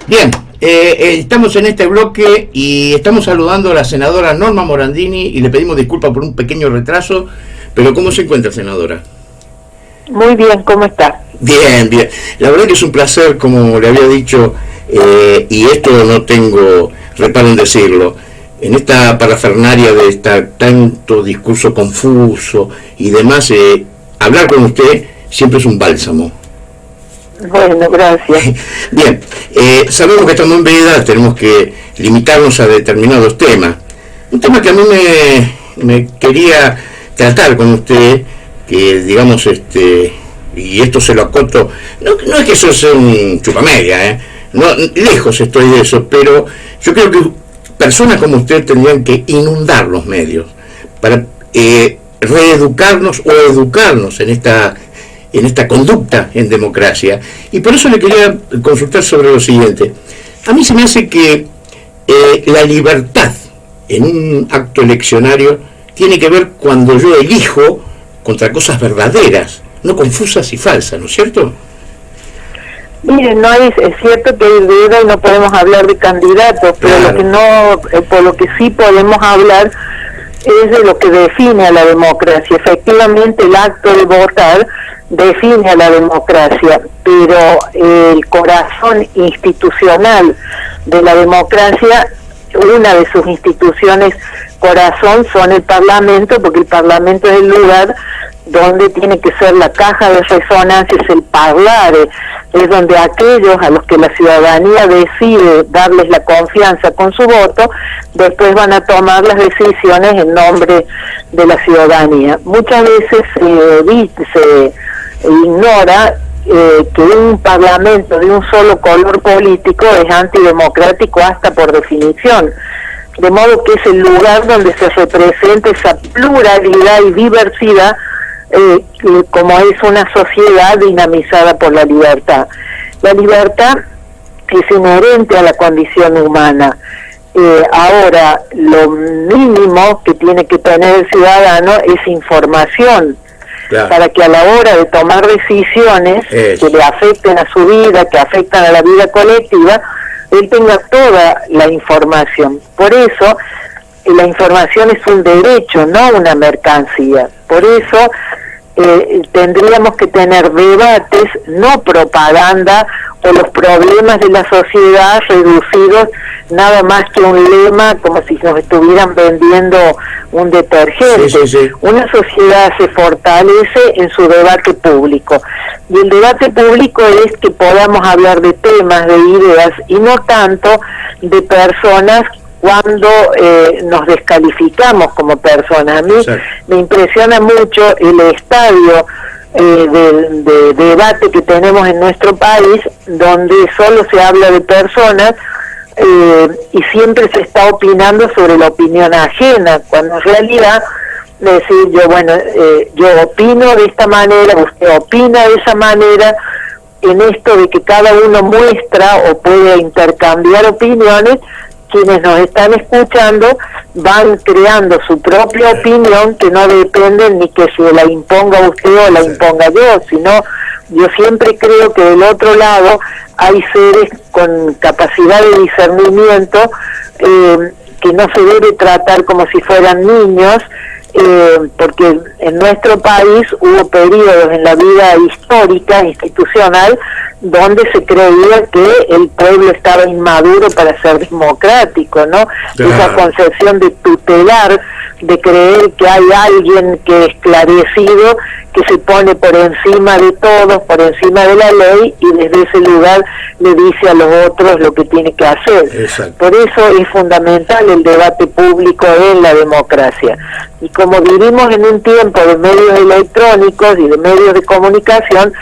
Bien, estamos en este bloque y estamos saludando a la senadora Norma Morandini y le pedimos disculpas por un pequeño retraso, pero ¿cómo se encuentra, senadora? Muy bien, ¿cómo está? Bien, bien. La verdad que es un placer, como le había dicho, y esto no tengo reparo en decirlo, en esta parafernaria de tanto discurso confuso y demás, hablar con usted siempre es un bálsamo. Bueno, gracias. Bien, sabemos que estamos en veda, tenemos que limitarnos a determinados temas. Un tema que a mí me quería tratar con usted, que digamos, y esto se lo acoto, no es que eso sea un chupamedia, no, lejos estoy de eso, pero yo creo que personas como usted tendrían que inundar los medios para reeducarnos o educarnos en esta conducta en democracia. Y por eso le quería consultar sobre lo siguiente. A mí se me hace que la libertad en un acto eleccionario tiene que ver cuando yo elijo contra cosas verdaderas, no confusas y falsas, ¿no es cierto? Miren, no es cierto que hay duda y no podemos hablar de candidatos, pero Claro. lo que no, por lo que sí podemos hablar es de lo que define a la democracia. Efectivamente, el acto de votar define a la democracia, pero el corazón institucional de la democracia, una de sus instituciones corazón son el Parlamento, porque el Parlamento es el lugar donde tiene que ser la caja de resonancia, es el parlare, es donde aquellos a los que la ciudadanía decide darles la confianza con su voto, después van a tomar las decisiones en nombre de la ciudadanía. Muchas veces se ignora que un parlamento de un solo color político es antidemocrático hasta por definición, de modo que es el lugar donde se representa esa pluralidad y diversidad como es una sociedad dinamizada por la libertad. La libertad es inherente a la condición humana. Ahora, lo mínimo que tiene que tener el ciudadano es información, claro, para que a la hora de tomar decisiones que le afecten a su vida, que afectan a la vida colectiva, él tenga toda la información. Por eso, la información es un derecho, no una mercancía. Por eso tendríamos que tener debates, no propaganda o los problemas de la sociedad reducidos nada más que un lema, como si nos estuvieran vendiendo un detergente. Sí. Una sociedad se fortalece en su debate público, y el debate público es que podamos hablar de temas, de ideas, y no tanto de personas cuando nos descalificamos como personas. A mí me impresiona mucho el estadio de debate que tenemos en nuestro país, donde solo se habla de personas y siempre se está opinando sobre la opinión ajena, cuando en realidad decir yo opino de esta manera, usted opina de esa manera, en esto de que cada uno muestra o puede intercambiar opiniones, quienes nos están escuchando van creando su propia opinión que no depende ni que se la imponga usted o la imponga yo, sino yo siempre creo que del otro lado hay seres con capacidad de discernimiento que no se debe tratar como si fueran niños, porque en nuestro país hubo periodos en la vida histórica, institucional, donde se creía que el pueblo estaba inmaduro para ser democrático, ¿no? Claro. Esa concepción de tutelar, de creer que hay alguien que es esclarecido, que se pone por encima de todos, por encima de la ley, y desde ese lugar le dice a los otros lo que tiene que hacer. Exacto. Por eso es fundamental el debate público en la democracia. Y como vivimos en un tiempo de medios electrónicos y de medios de comunicación,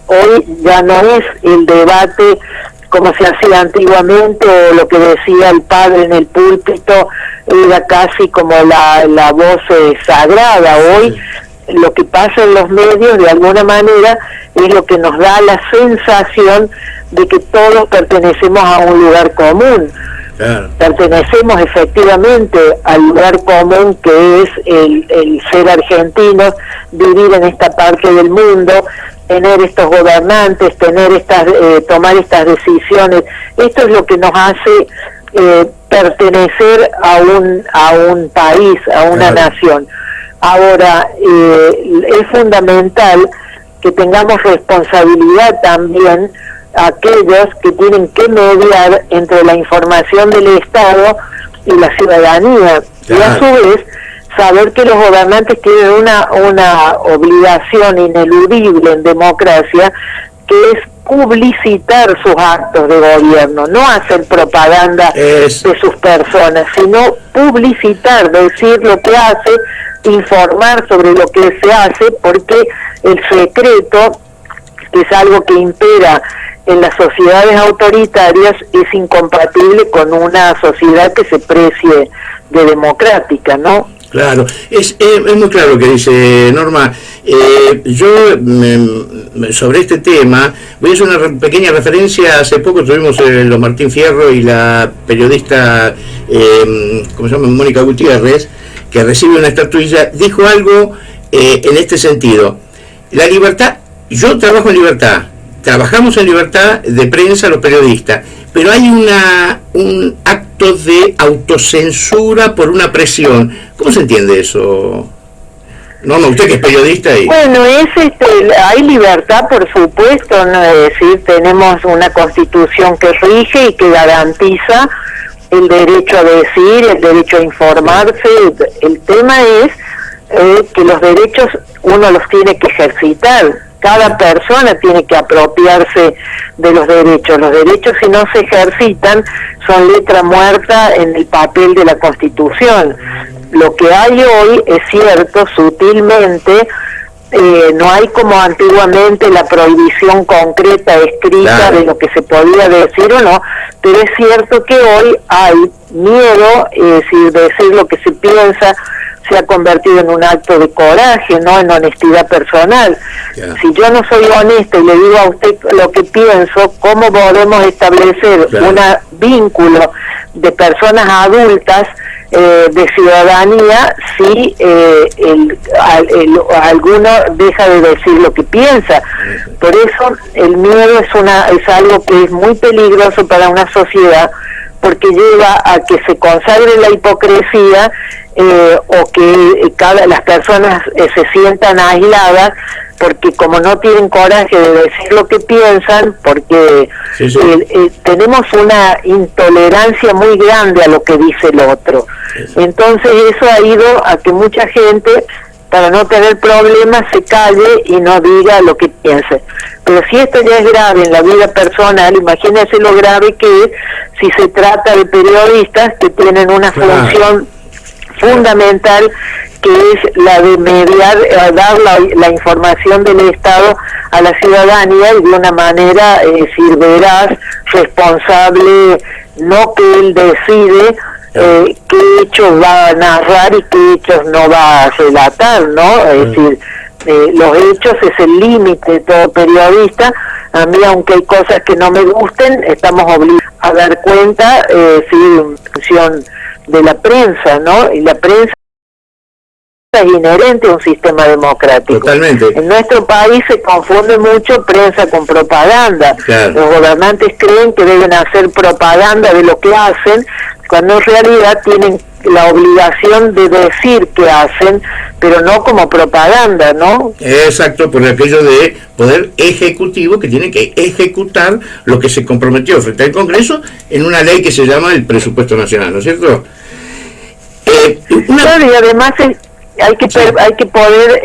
hoy ya no es el debate como se hacía antiguamente, o lo que decía el padre en el púlpito era casi como la voz sagrada. Hoy lo que pasa en los medios de alguna manera es lo que nos da la sensación de que todos pertenecemos a un lugar común. Claro. Pertenecemos efectivamente al lugar común que es el ser argentinos, vivir en esta parte del mundo, tener estos gobernantes, tomar estas decisiones. Esto es lo que nos hace pertenecer a un país, a una nación. Ahora, es fundamental que tengamos responsabilidad también aquellos que tienen que mediar entre la información del Estado y la ciudadanía. Y a su vez, saber que los gobernantes tienen una obligación ineludible en democracia, que es publicitar sus actos de gobierno, no hacer propaganda de sus personas, sino publicitar, decir lo que hace, informar sobre lo que se hace, porque el secreto, que es algo que impera en las sociedades autoritarias, es incompatible con una sociedad que se precie de democrática, ¿no? Claro, es muy claro lo que dice Norma. Yo sobre este tema voy a hacer una pequeña referencia. Hace poco tuvimos los Martín Fierro y la periodista ¿cómo se llama? Mónica Gutiérrez, que recibe una estatuilla. Dijo algo en este sentido: la libertad, yo trabajo en libertad, trabajamos en libertad de prensa los periodistas, pero hay un acto de autocensura por una presión. ¿Cómo se entiende eso? Norma, usted que es periodista y... Bueno, hay libertad, por supuesto, ¿no? Es decir, tenemos una Constitución que rige y que garantiza el derecho a decir, el derecho a informarse. El tema es que los derechos uno los tiene que ejercitar. Cada persona tiene que apropiarse de los derechos. Los derechos, si no se ejercitan, son letra muerta en el papel de la Constitución. Lo que hay hoy, es cierto, sutilmente, no hay como antiguamente la prohibición concreta, escrita, de lo que se podía decir o no, pero es cierto que hoy hay miedo, decir lo que se piensa se ha convertido en un acto de coraje, no en honestidad personal. Si yo no soy honesta y le digo a usted lo que pienso, ¿cómo podemos establecer un vínculo de personas adultas, de ciudadanía, si alguno deja de decir lo que piensa? Por eso el miedo es algo que es muy peligroso para una sociedad, porque lleva a que se consagre la hipocresía, o que las personas se sientan aisladas, porque como no tienen coraje de decir lo que piensan, porque tenemos una intolerancia muy grande a lo que dice el otro. Entonces eso ha ido a que mucha gente, para no tener problemas, se calle y no diga lo que piense. Pero si esto ya es grave en la vida personal, imagínense lo grave que es si se trata de periodistas que tienen una función fundamental, que es la de mediar, dar la información del Estado a la ciudadanía, y de una manera veraz, responsable, no que él decide qué hechos va a narrar y qué hechos no va a relatar, ¿no? Es decir, los hechos es el límite de todo periodista. A mí, aunque hay cosas que no me gusten, estamos obligados a dar cuenta, en función de la prensa, ¿no? Y la prensa es inherente a un sistema democrático. Totalmente. En nuestro país se confunde mucho prensa con propaganda. Claro. Los gobernantes creen que deben hacer propaganda de lo que hacen, cuando en realidad tienen la obligación de decir qué hacen, pero no como propaganda, ¿no? Exacto, por aquello de poder ejecutivo que tiene que ejecutar lo que se comprometió frente al Congreso en una ley que se llama el Presupuesto Nacional, ¿no es cierto? Claro, y además hay que poder,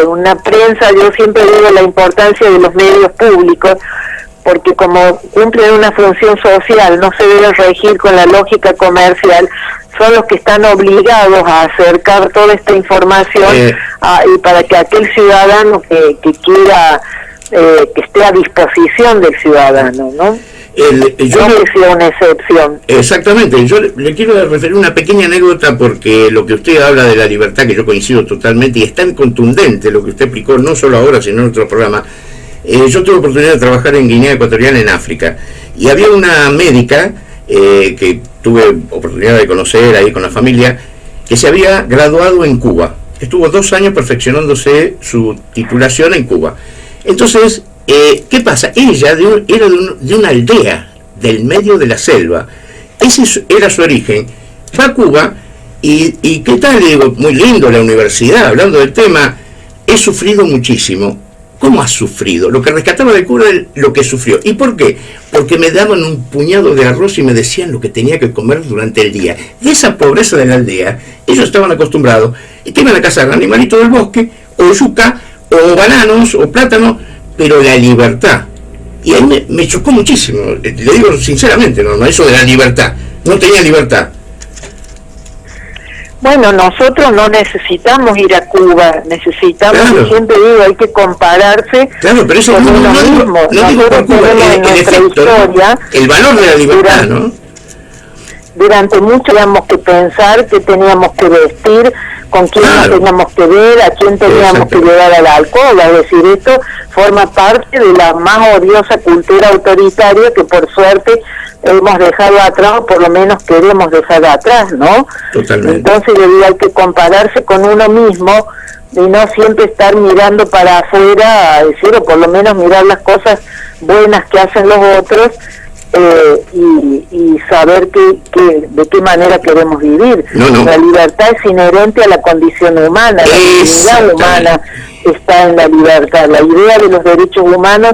una prensa, yo siempre digo la importancia de los medios públicos, porque como cumplen una función social, no se deben regir con la lógica comercial, son los que están obligados a acercar toda esta información y para que aquel ciudadano que quiera, que esté a disposición del ciudadano, ¿no? Yo decía una excepción. Exactamente, yo le quiero referir una pequeña anécdota, porque lo que usted habla de la libertad, que yo coincido totalmente, y es tan contundente lo que usted explicó, no solo ahora, sino en otro programa. Yo tuve oportunidad de trabajar en Guinea Ecuatorial, en África, y había una médica que tuve oportunidad de conocer ahí con la familia, que se había graduado en Cuba, Estuvo 2 años perfeccionándose su titulación en Cuba. Entonces, ¿qué pasa? Ella era de una aldea del medio de la selva. Ese era su origen. Va a Cuba y ¿qué tal? Digo, muy lindo la universidad, hablando del tema. He sufrido muchísimo. ¿Cómo has sufrido? Lo que rescataba de Cuba es lo que sufrió. ¿Y por qué? Porque me daban un puñado de arroz y me decían lo que tenía que comer durante el día. De esa pobreza de la aldea, ellos estaban acostumbrados. ¿Y qué iban a cazar? Animalitos del bosque, o yuca, o bananos, o plátanos, pero la libertad. Y ahí me chocó muchísimo. Le digo sinceramente, no, eso de la libertad. No tenía libertad. Bueno, nosotros no necesitamos ir a Cuba, necesitamos, claro. Siempre digo, hay que compararse, claro, pero eso con uno mismo. No digo por Cuba, el efecto, historia, ¿no? El valor de la libertad, ¿no? Durante mucho teníamos que pensar qué teníamos que vestir, con quién nos teníamos que ver, a quién teníamos que llevar al alcohol. Es decir, esto forma parte de la más odiosa cultura autoritaria que por suerte hemos dejado atrás, o por lo menos queremos dejar atrás, ¿no? Totalmente. Entonces hay que compararse con uno mismo y no siempre estar mirando para afuera, decir, o por lo menos mirar las cosas buenas que hacen los otros, y saber de qué manera queremos vivir. La libertad es inherente a la condición humana, la dignidad humana está en la libertad. La idea de los derechos humanos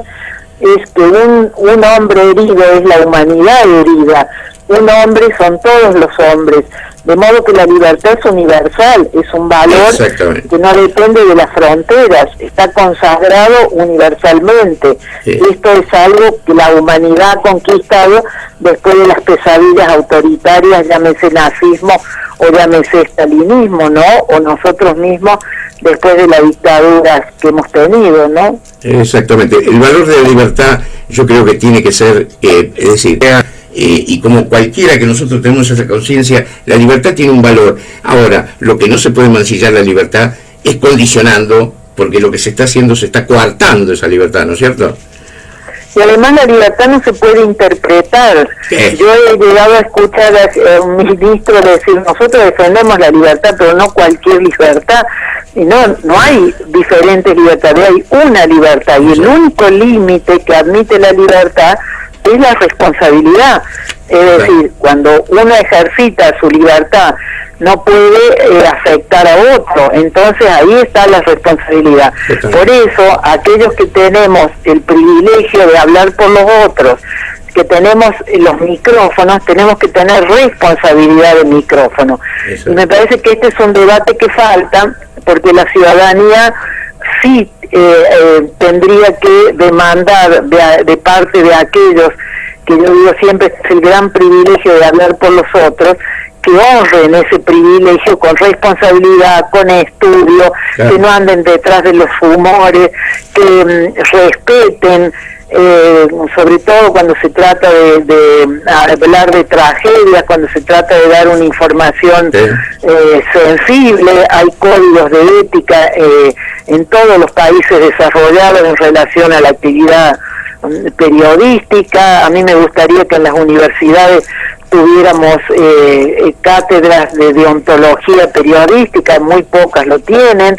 es que un hombre herido es la humanidad herida. Un hombre son todos los hombres. De modo que la libertad es universal, es un valor que no depende de las fronteras, está consagrado universalmente. Esto es algo que la humanidad ha conquistado después de las pesadillas autoritarias, llámese nazismo o llámese estalinismo, ¿no? O nosotros mismos después de las dictaduras que hemos tenido, ¿no? Exactamente. El valor de la libertad yo creo que tiene que ser, es decir, y como cualquiera que nosotros tenemos esa conciencia, la libertad tiene un valor. Ahora, lo que no se puede mancillar la libertad es condicionando, porque lo que se está haciendo, se está coartando esa libertad, ¿no es cierto? Y además la libertad no se puede interpretar. Yo he llegado a escuchar a un ministro decir, nosotros defendemos la libertad, pero no cualquier libertad. Y no hay diferentes libertades, hay una libertad, y el único límite que admite la libertad es la responsabilidad. Es decir, cuando uno ejercita su libertad no puede afectar a otro, entonces ahí está la responsabilidad. Por eso aquellos que tenemos el privilegio de hablar por los otros, que tenemos los micrófonos, tenemos que tener responsabilidad de micrófono. Y me parece que este es un debate que falta, porque la ciudadanía sí tendría que demandar de parte de aquellos que yo digo siempre es el gran privilegio de hablar por los otros, que honren ese privilegio con responsabilidad, con estudio, que no anden detrás de los rumores, que respeten, sobre todo cuando se trata de hablar de tragedias, cuando se trata de dar una información sensible. Hay códigos de ética en todos los países desarrollados en relación a la actividad periodística. A mí me gustaría que en las universidades tuviéramos cátedras de deontología periodística, muy pocas lo tienen.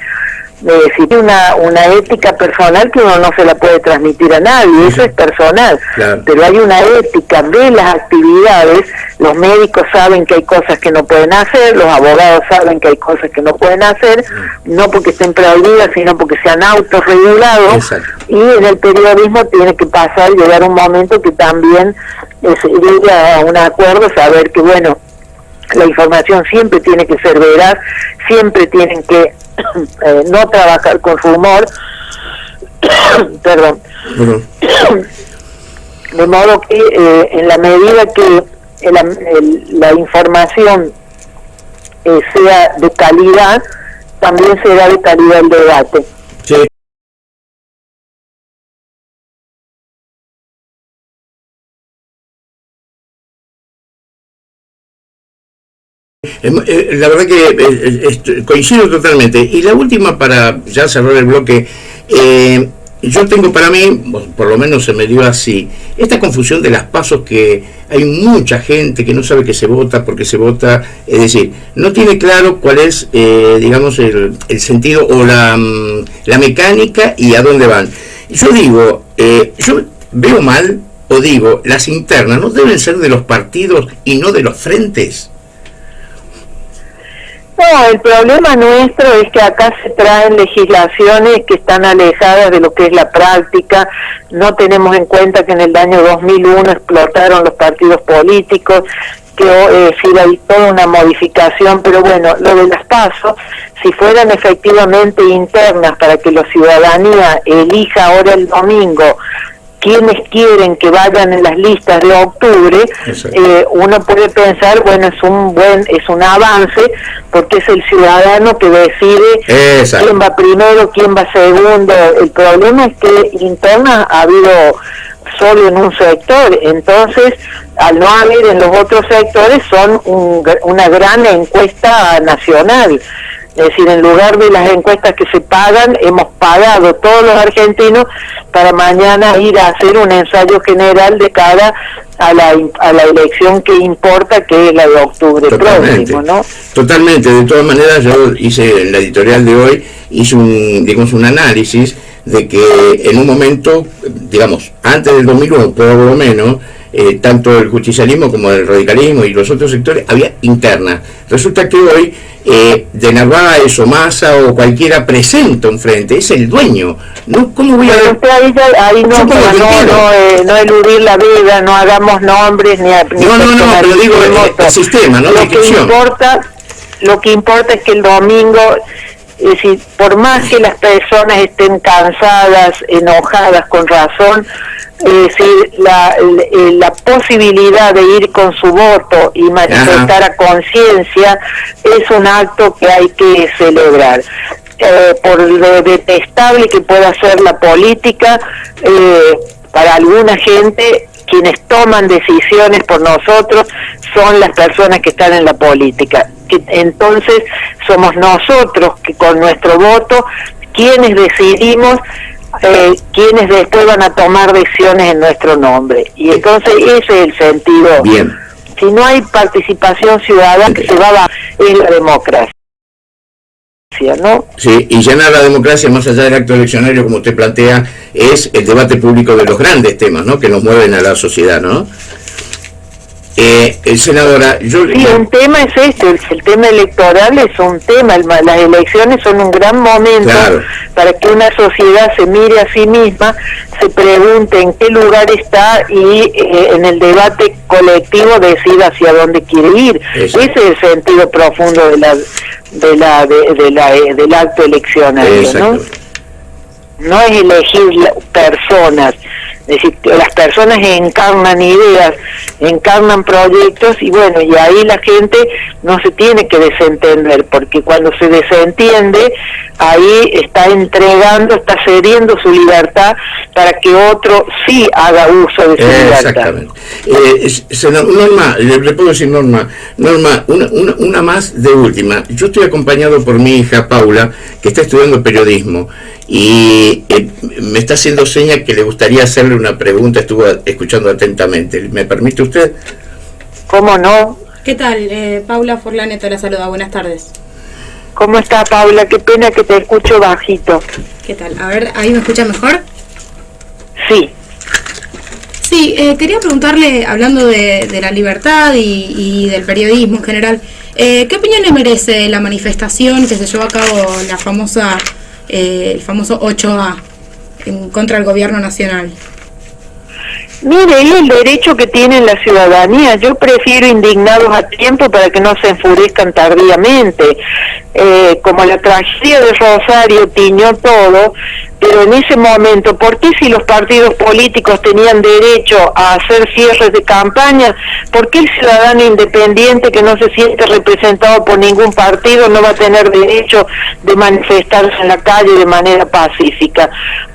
Si tiene una ética personal que uno no se la puede transmitir a nadie, eso es personal, pero hay una ética de las actividades. Los médicos saben que hay cosas que no pueden hacer, los abogados saben que hay cosas que no pueden hacer, no porque estén prohibidas, sino porque se han autorregulado. Y en el periodismo tiene que llegar un momento que también se llegue a un acuerdo, saber que bueno, la información siempre tiene que ser veraz, siempre tienen que no trabajar con rumor, perdón, de modo que en la medida que la información sea de calidad, también será de calidad el debate. La verdad que coincido totalmente. Y la última, para ya cerrar el bloque, yo tengo para mí, por lo menos se me dio así, esta confusión de las pasos, que hay mucha gente que no sabe que se vota porque se vota, es decir, no tiene claro cuál es, digamos, el sentido o la mecánica y a dónde van. Yo digo, yo veo mal, o digo, las internas no deben ser de los partidos y no de los frentes. No, el problema nuestro es que acá se traen legislaciones que están alejadas de lo que es la práctica. No tenemos en cuenta que en el año 2001 explotaron los partidos políticos, que sí hay toda una modificación, pero bueno, lo de las PASO, si fueran efectivamente internas para que la ciudadanía elija ahora el domingo quienes quieren que vayan en las listas de octubre, uno puede pensar, bueno, es un avance, porque es el ciudadano que decide quién va primero, quién va segundo. El problema es que internas ha habido solo en un sector, entonces al no haber en los otros sectores son una gran encuesta nacional. Es decir, en lugar de las encuestas que se pagan, hemos pagado todos los argentinos para mañana ir a hacer un ensayo general de cara a la elección que importa, que es la de octubre próximo, ¿no? Totalmente. De todas maneras, yo hice en la editorial de hoy, hice un análisis de que en un momento, digamos, antes del 2001, por lo menos, tanto el justicialismo como el radicalismo y los otros sectores había interna. Resulta que hoy de Narváez o Massa o cualquiera presenta un frente, es el dueño. ¿No? ¿Cómo voy a ver? Ahí no eludir la vida, no hagamos nombres ni pero digo el sistema, ¿no? Lo que importa es que el domingo, es decir, por más que las personas estén cansadas, enojadas, con razón, es decir, la posibilidad de ir con su voto y manifestar a conciencia es un acto que hay que celebrar. Por lo detestable que pueda ser la política, para alguna gente, quienes toman decisiones por nosotros son las personas que están en la política. Entonces somos nosotros que con nuestro voto quienes decidimos quienes después van a tomar decisiones en nuestro nombre. Y entonces ese es el sentido. Bien. Si no hay participación ciudadana, que se va es la democracia, ¿no? Sí, y llenar la democracia más allá del acto eleccionario, como usted plantea, es el debate público de los grandes temas, ¿no?, que nos mueven a la sociedad, ¿no? Senadora, un tema es el tema electoral es un tema, las elecciones son un gran momento, claro, para que una sociedad se mire a sí misma, se pregunte en qué lugar está y en el debate colectivo decida hacia dónde quiere ir. Ese es el sentido profundo del acto eleccionario, ¿no? No es elegir personas. Es decir, las personas encarnan ideas, encarnan proyectos y bueno, y ahí la gente no se tiene que desentender, porque cuando se desentiende, ahí está entregando, está cediendo su libertad para que otro sí haga uso de su libertad. Exactamente. Norma, le puedo decir Norma, una más de última. Yo estoy acompañado por mi hija Paula, que está estudiando periodismo, y me está haciendo seña que le gustaría hacerle una pregunta. Estuvo escuchando atentamente. ¿Me permite usted? ¿Cómo no? ¿Qué tal? Paula Forlaneto la saluda. Buenas tardes. ¿Cómo está, Paula? Qué pena que te escucho bajito. ¿Qué tal? A ver, ¿ahí me escucha mejor? Sí. Sí, quería preguntarle, hablando de la libertad y del periodismo en general, ¿qué opinión le merece la manifestación que se llevó a cabo, el famoso 8A, en contra del gobierno nacional? Mire, es el derecho que tiene la ciudadanía. Yo prefiero indignados a tiempo para que no se enfurezcan tardíamente. Como la tragedia de Rosario tiñó todo, pero en ese momento, ¿por qué si los partidos políticos tenían derecho a hacer cierres de campaña, por qué el ciudadano independiente que no se siente representado por ningún partido no va a tener derecho de manifestarse en la calle de manera pacífica?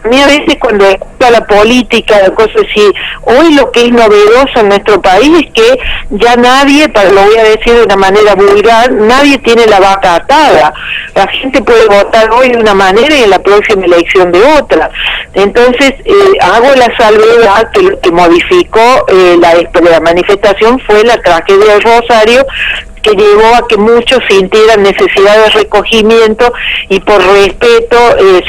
A mí a veces cuando escucho la política, la cosa así, hoy lo que es novedoso en nuestro país es que ya nadie, lo voy a decir de una manera vulgar, nadie tiene la vaca atada. La gente puede votar hoy de una manera y en la próxima elección de de otra. Entonces, hago la salvedad que lo que modificó la manifestación fue la tragedia de Rosario, que llevó a que muchos sintieran necesidad de recogimiento y por respeto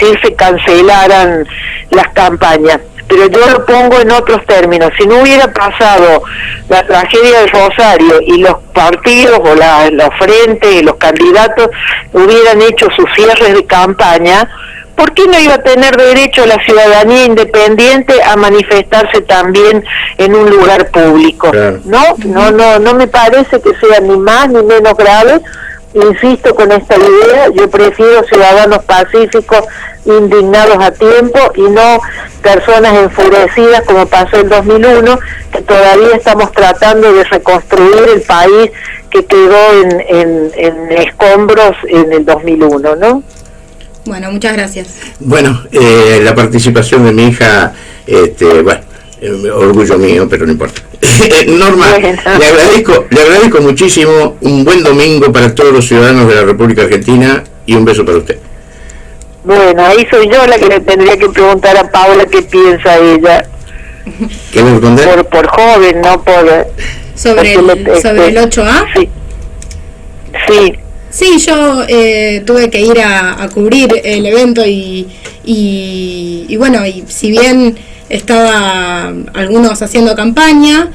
sí se cancelaran las campañas. Pero yo lo pongo en otros términos. Si no hubiera pasado la tragedia de Rosario y los partidos o los frentes, los candidatos hubieran hecho sus cierres de campaña, ¿por qué no iba a tener derecho la ciudadanía independiente a manifestarse también en un lugar público? Claro. No me parece que sea ni más ni menos grave. Insisto con esta idea, yo prefiero ciudadanos pacíficos, indignados a tiempo, y no personas enfurecidas como pasó en 2001, que todavía estamos tratando de reconstruir el país que quedó en escombros en el 2001, ¿no? Bueno, muchas gracias. Bueno, la participación de mi hija, orgullo mío, pero no importa. Norma, Bueno. le agradezco muchísimo. Un buen domingo para todos los ciudadanos de la República Argentina y un beso para usted. Bueno, ahí soy yo la que le tendría que preguntar a Paula qué piensa ella. ¿Qué me responder? Por joven, no por... Sobre el 8A. Sí. Sí. Sí, yo tuve que ir a cubrir el evento y bueno, y si bien estaba algunos haciendo campaña,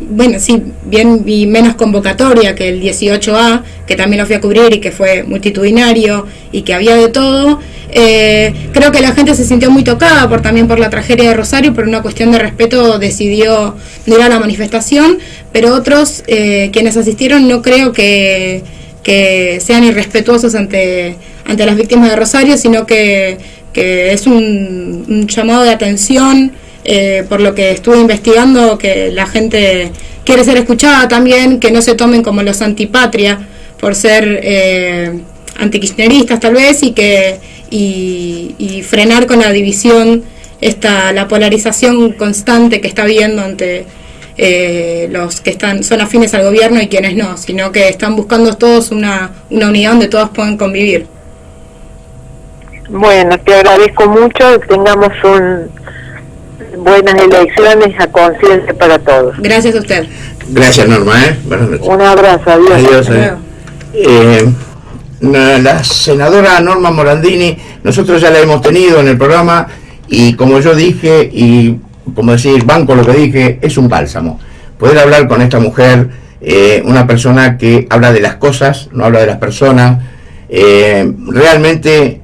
bueno, sí, bien vi menos convocatoria que el 18A, que también lo fui a cubrir y que fue multitudinario y que había de todo. Creo que la gente se sintió muy tocada también por la tragedia de Rosario, por una cuestión de respeto decidió no ir a la manifestación, pero otros quienes asistieron no creo que sean irrespetuosos ante las víctimas de Rosario, sino que es un llamado de atención, por lo que estuve investigando, que la gente quiere ser escuchada también, que no se tomen como los antipatria por ser antikirchneristas tal vez, y frenar con la división, la polarización constante que está habiendo ante los que son afines al gobierno y quienes no, sino que están buscando todos una unidad donde todos puedan convivir. Bueno, te agradezco mucho, tengamos buenas elecciones a conciencia para todos. Gracias a usted. Gracias, Norma. Buenas noches. Un abrazo, adiós. Adiós. La senadora Norma Morandini, nosotros ya la hemos tenido en el programa y como yo dije, y como decir, banco lo que dije, es un bálsamo. Poder hablar con esta mujer, una persona que habla de las cosas, no habla de las personas, realmente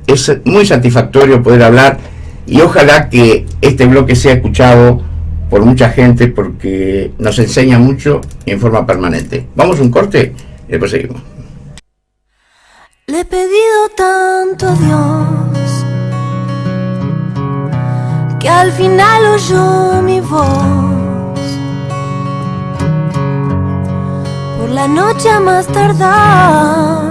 es muy satisfactorio poder hablar y ojalá que este bloque sea escuchado por mucha gente porque nos enseña mucho en forma permanente. Vamos a un corte y después seguimos. Le he pedido tanto a Dios que al final oyó mi voz. Por la noche a más tardar